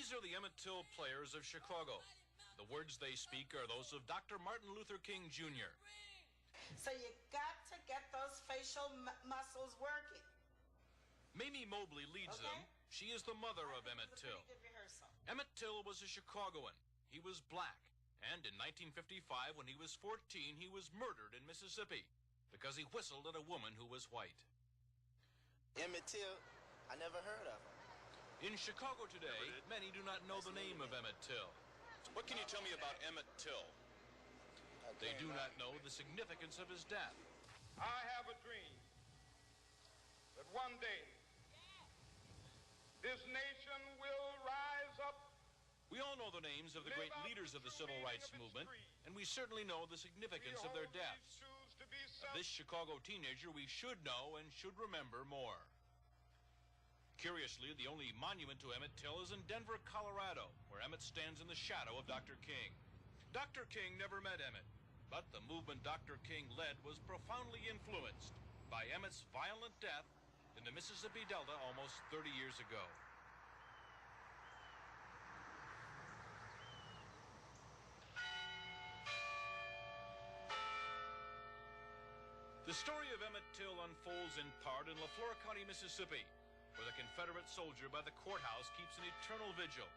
These are the Emmett Till players of Chicago. The words they speak are those of Dr. Martin Luther King Jr. So you got to get those facial muscles working. Mamie Mobley leads them. She is the mother of Emmett Till. Emmett Till was a Chicagoan. He was black. And in 1955, when he was 14, he was murdered in Mississippi because he whistled at a woman who was white. Emmett Till, I never heard of him. In Chicago today, many do not know the name of Emmett Till. What can you tell me about Emmett Till? They do not know the significance of his death. I have a dream that one day this nation will rise up. We all know the names of the great leaders of the civil rights movement, and we certainly know the significance of their deaths. Of this Chicago teenager we should know and should remember more. Curiously, the only monument to Emmett Till is in Denver, Colorado, where Emmett stands in the shadow of Dr. King. Dr. King never met Emmett, but the movement Dr. King led was profoundly influenced by Emmett's violent death in the Mississippi Delta almost 30 years ago. The story of Emmett Till unfolds in part in LaFleur County, Mississippi, where the Confederate soldier by the courthouse keeps an eternal vigil.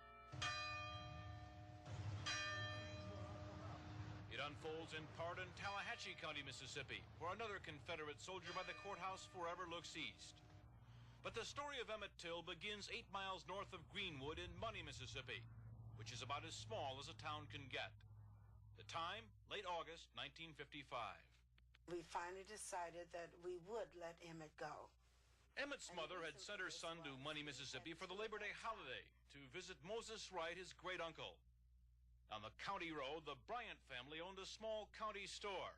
It unfolds in part in Tallahatchie County, Mississippi, where another Confederate soldier by the courthouse forever looks east. But the story of Emmett Till begins 8 miles north of Greenwood in Money, Mississippi, which is about as small as a town can get. The time, late August 1955. We finally decided that we would let Emmett go. Emmett's mother had sent her son to Money, Mississippi for the Labor Day holiday to visit Moses Wright, his great-uncle. On the county road, the Bryant family owned a small county store.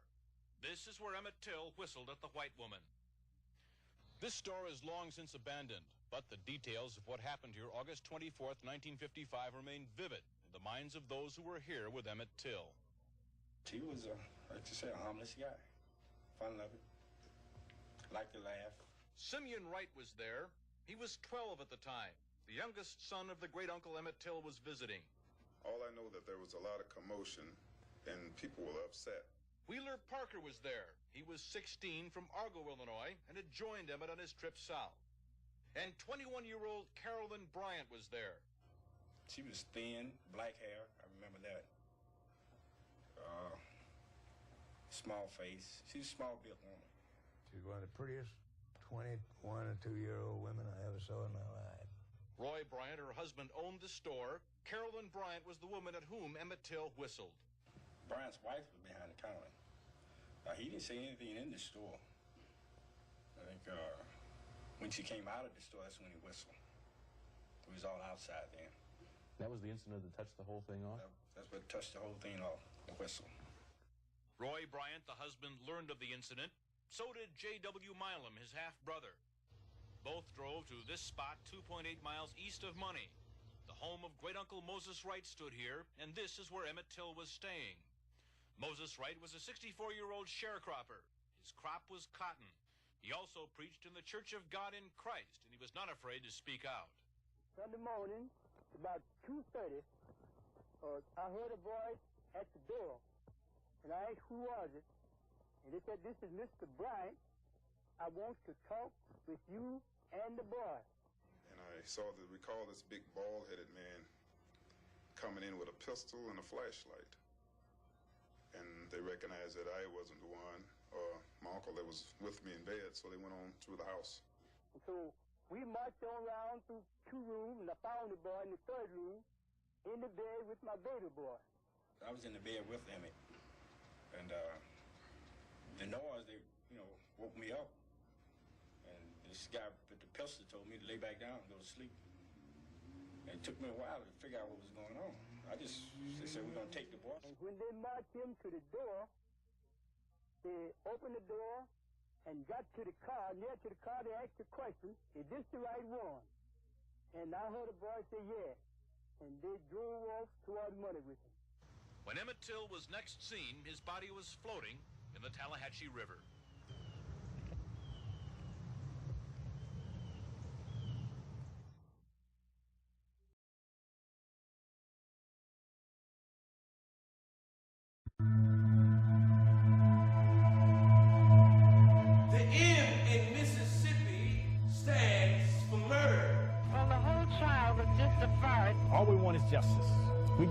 This is where Emmett Till whistled at the white woman. This store is long since abandoned, but the details of what happened here August 24th, 1955 remain vivid in the minds of those who were here with Emmett Till. He was, like you say, a harmless guy. Fun-loving, liked to laugh. Simeon Wright was there. He was 12 at the time. The youngest son of the great-uncle Emmett Till was visiting. All I know that there was a lot of commotion and people were upset. Wheeler Parker was there. He was 16 from Argo, Illinois, and had joined Emmett on his trip south. And 21-year-old Carolyn Bryant was there. She was thin, black hair, I remember that. Small face. She was a small-built woman. She was one of the prettiest 21 or 2-year-old women I ever saw in my life. Roy Bryant, her husband, owned the store. Carolyn Bryant was the woman at whom Emmett Till whistled. Bryant's wife was behind the counter. He didn't say anything in the store. I think when she came out of the store, that's when he whistled. It was all outside then. That was the incident that touched the whole thing off? That's what touched the whole thing off, the whistle. Roy Bryant, the husband, learned of the incident. So did J.W. Milam, his half-brother. Both drove to this spot 2.8 miles east of Money. The home of great-uncle Moses Wright stood here, and this is where Emmett Till was staying. Moses Wright was a 64-year-old sharecropper. His crop was cotton. He also preached in the Church of God in Christ, and he was not afraid to speak out. Sunday morning, about 2:30, I heard a voice at the door, and I asked who was it, and they said, "This is Mr. Bryant. I want to talk with you and the boy." And I recall this big bald-headed man coming in with a pistol and a flashlight. And they recognized that I wasn't the one, or my uncle that was with me in bed, so they went on through the house. And so we marched on around through 2 rooms, and I found the boy in the 3rd room in the bed with my baby boy. I was in the bed with Emmett, and the noise, they, woke me up. And this guy with the pistol told me to lay back down and go to sleep. And it took me a while to figure out what was going on. They said, "We're going to take the boy." And when they marched him to the door, they opened the door and got to the car. Near to the car, they asked the question, "Is this the right one?" And I heard a voice say, "Yeah." And they drove off toward Money with him. When Emmett Till was next seen, his body was floating in the Tallahatchie River.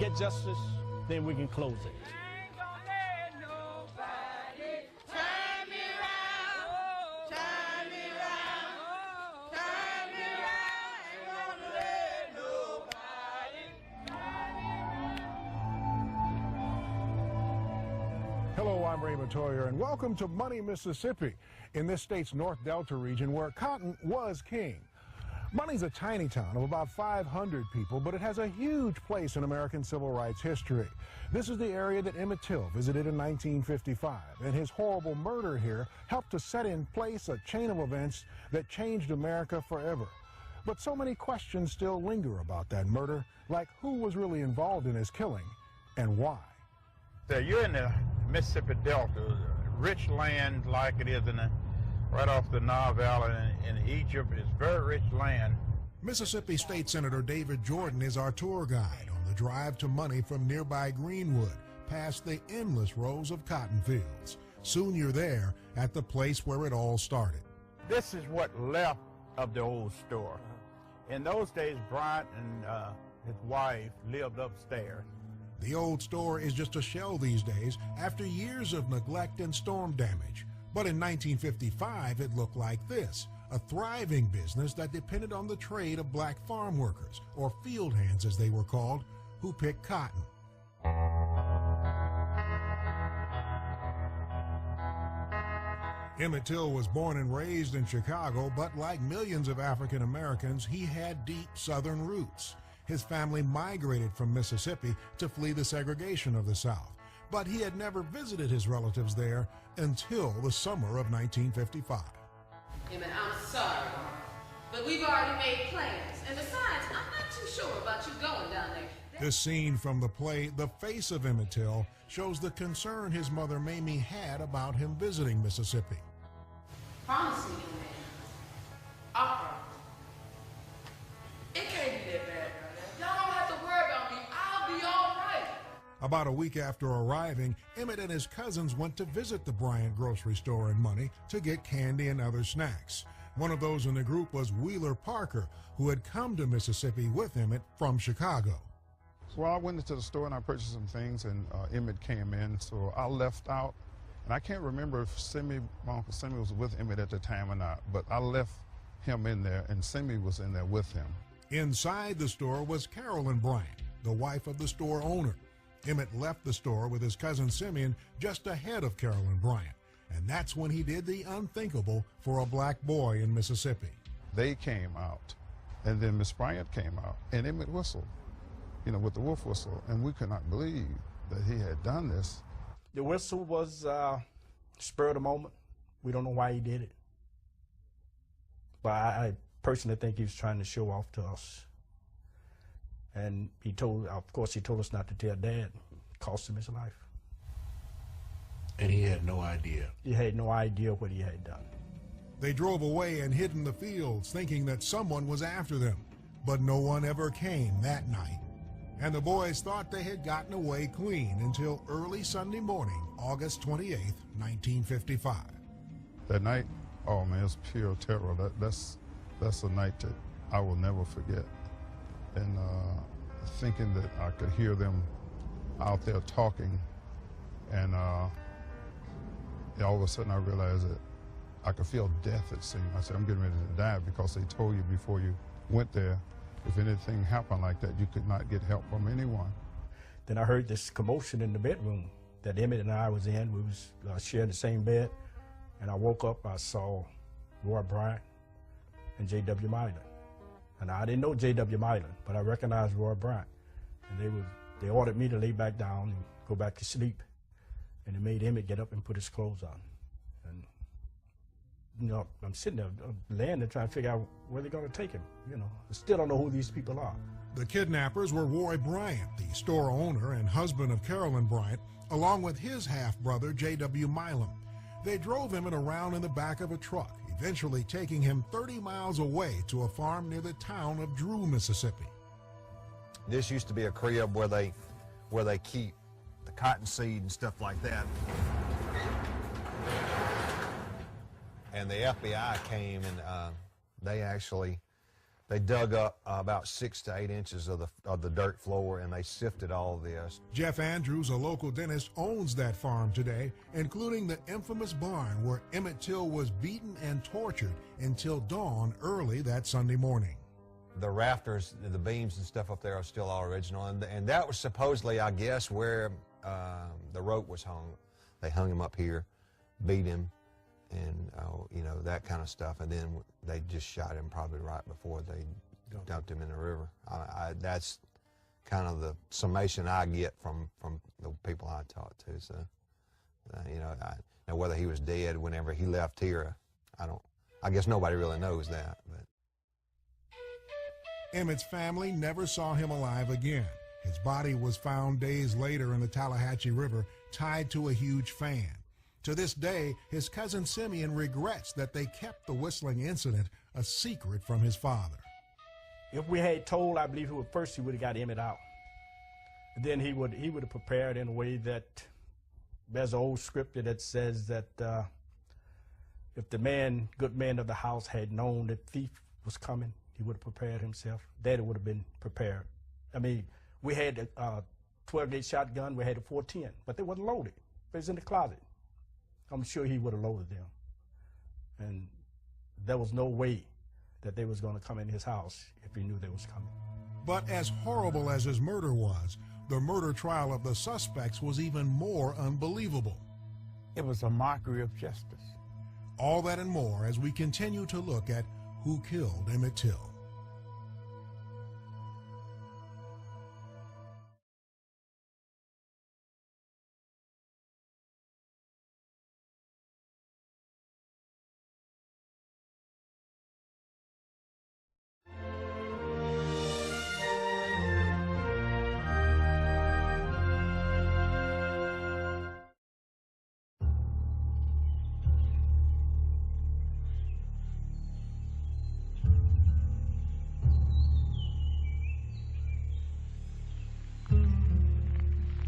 get justice, then we can close it. Hello, I'm Ray Matoyer, and welcome to Money, Mississippi, in this state's North Delta region where cotton was king. Money's a tiny town of about 500 people, but it has a huge place in American civil rights history. This is the area that Emmett Till visited in 1955, and his horrible murder here helped to set in place a chain of events that changed America forever. But so many questions still linger about that murder, like who was really involved in his killing and why. So you're in the Mississippi Delta, rich land like it is right off the Nile Valley in Egypt. It's very rich land. Mississippi State Senator David Jordan is our tour guide on the drive to Money from nearby Greenwood, past the endless rows of cotton fields. Soon you're there at the place where it all started. This is what left of the old store. In those days, Bryant and his wife lived upstairs. The old store is just a shell these days after years of neglect and storm damage. But in 1955, it looked like this, a thriving business that depended on the trade of black farm workers, or field hands as they were called, who picked cotton. Emmett Till was born and raised in Chicago, but like millions of African Americans, he had deep Southern roots. His family migrated from Mississippi to flee the segregation of the South, but he had never visited his relatives there until the summer of 1955. Emmett, I'm sorry, but we've already made plans, and besides, I'm not too sure about you going down there. This scene from the play The Face of Emmett Till shows the concern his mother Mamie had about him visiting Mississippi. Promise me, Emmett. I'll promise. It can't be that bad. Y'all don't have to worry about me. I'll be all right. About a week after arriving, Emmett and his cousins went to visit the Bryant grocery store in Money to get candy and other snacks. One of those in the group was Wheeler Parker, who had come to Mississippi with Emmett from Chicago. Well, I went into the store and I purchased some things, and Emmett came in, so I left out. And I can't remember if my Uncle Simi was with Emmett at the time or not, but I left him in there, and Simi was in there with him. Inside the store was Carolyn Bryant, the wife of the store owner. Emmett left the store with his cousin Simeon just ahead of Carolyn Bryant, and that's when he did the unthinkable for a black boy in Mississippi. They came out, and then Miss Bryant came out, and Emmett whistled, with the wolf whistle, and we could not believe that he had done this. The whistle was spur of the moment. We don't know why he did it. But I personally think he was trying to show off to us. And of course, he told us not to tell Dad. It cost him his life. And he had no idea. He had no idea what he had done. They drove away and hid in the fields, thinking that someone was after them. But no one ever came that night. And the boys thought they had gotten away clean until early Sunday morning, August 28th, 1955. That night, oh man, it was pure terror. That's a night that I will never forget. And thinking that I could hear them out there talking, and all of a sudden I realized that I could feel death, it seemed. I said, I'm getting ready to die, because they told you before you went there, if anything happened like that, you could not get help from anyone. Then I heard this commotion in the bedroom that Emmett and I was in. We was sharing the same bed, and I woke up, I saw Roy Bryant and J.W. Mylan. And I didn't know J.W. Mylan, but I recognized Roy Bryant. And they ordered me to lay back down and go back to sleep. And they made Emmett get up and put his clothes on. And, I'm sitting there, laying there trying to figure out where they're going to take him. I still don't know who these people are. The kidnappers were Roy Bryant, the store owner and husband of Carolyn Bryant, along with his half-brother, J.W. Mylan. They drove Emmett around in the back of a truck, eventually taking him 30 miles away to a farm near the town of Drew, Mississippi. This used to be a crib where they keep the cottonseed and stuff like that. And the FBI came, and they They dug up about 6 to 8 inches of the dirt floor, and they sifted all this. Jeff Andrews, a local dentist, owns that farm today, including the infamous barn where Emmett Till was beaten and tortured until dawn early that Sunday morning. The rafters, the beams and stuff up there are still all original, and that was supposedly, I guess, where the rope was hung. They hung him up here, beat him, and you know, that kind of stuff, and then they just shot him probably right before they dumped him in the river. That's kind of the summation I get from the people I talked to. So, you know, now whether he was dead whenever he left here, I guess nobody really knows that. But Emmett's family never saw him alive again. His body was found days later in the Tallahatchie River, tied to a huge fan. To this day, his cousin Simeon regrets that they kept the whistling incident a secret from his father. If we had told, I believe he would have got Emmett out. And then he would have prepared in a way that there's an old scripture that says that if the good man of the house had known that thief was coming, he would have prepared himself. Daddy would have been prepared. I mean, we had a 12-gauge shotgun, we had a 410, but they wasn't loaded. It was in the closet. I'm sure he would have loaded them. And there was no way that they was going to come in his house if he knew they was coming. But as horrible as his murder was, the murder trial of the suspects was even more unbelievable. It was a mockery of justice. All that and more as we continue to look at who killed Emmett Till.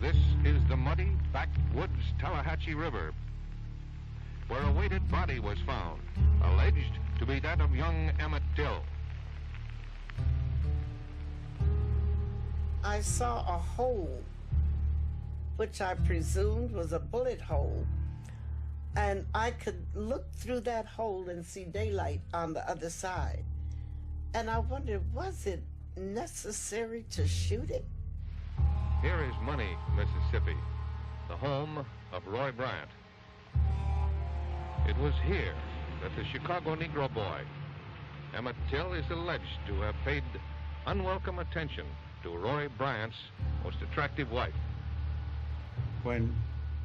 This is the muddy backwoods Tallahatchie River, where a weighted body was found, alleged to be that of young Emmett Till. I saw a hole, which I presumed was a bullet hole, and I could look through that hole and see daylight on the other side. And I wondered, was it necessary to shoot it? Here is Money, Mississippi, the home of Roy Bryant. It was here that the Chicago Negro boy, Emmett Till, is alleged to have paid unwelcome attention to Roy Bryant's most attractive wife. When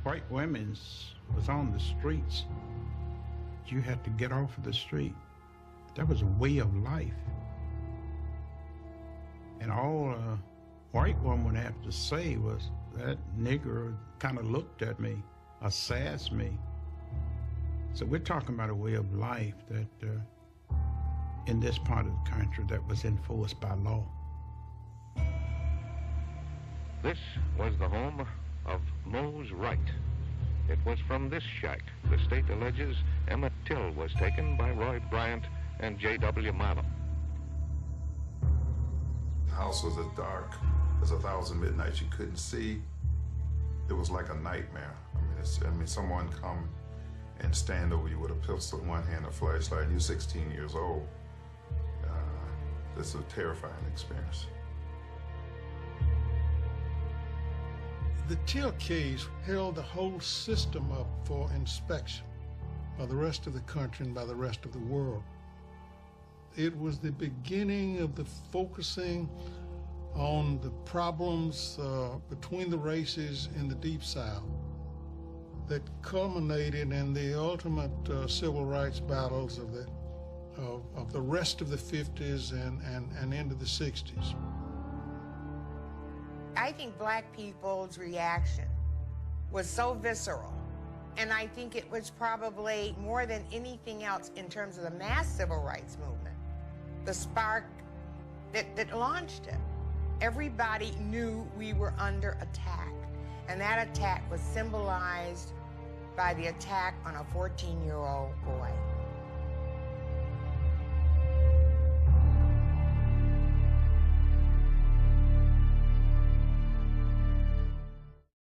white women was on the streets, you had to get off of the street. That was a way of life. And all white woman would have to say was, that nigger kind of looked at me, assessed me. So we're talking about a way of life that in this part of the country that was enforced by law. This was the home of Mose Wright. It was from this shack the state alleges Emmett Till was taken by Roy Bryant and J.W. Milo. The house was as dark as 1,000 midnights. You couldn't see. It was like a nightmare. I mean, someone come and stand over you with a pistol in one hand, a flashlight, and you're 16 years old. This is a terrifying experience. The Till case held the whole system up for inspection by the rest of the country and by the rest of the world. It was the beginning of the focusing on the problems between the races in the Deep South that culminated in the ultimate civil rights battles of the rest of the 50s and into the 60s. I think black people's reaction was so visceral, and I think it was probably more than anything else in terms of the mass civil rights movement, the spark that launched it. Everybody knew we were under attack, and that attack was symbolized by the attack on a 14-year-old boy.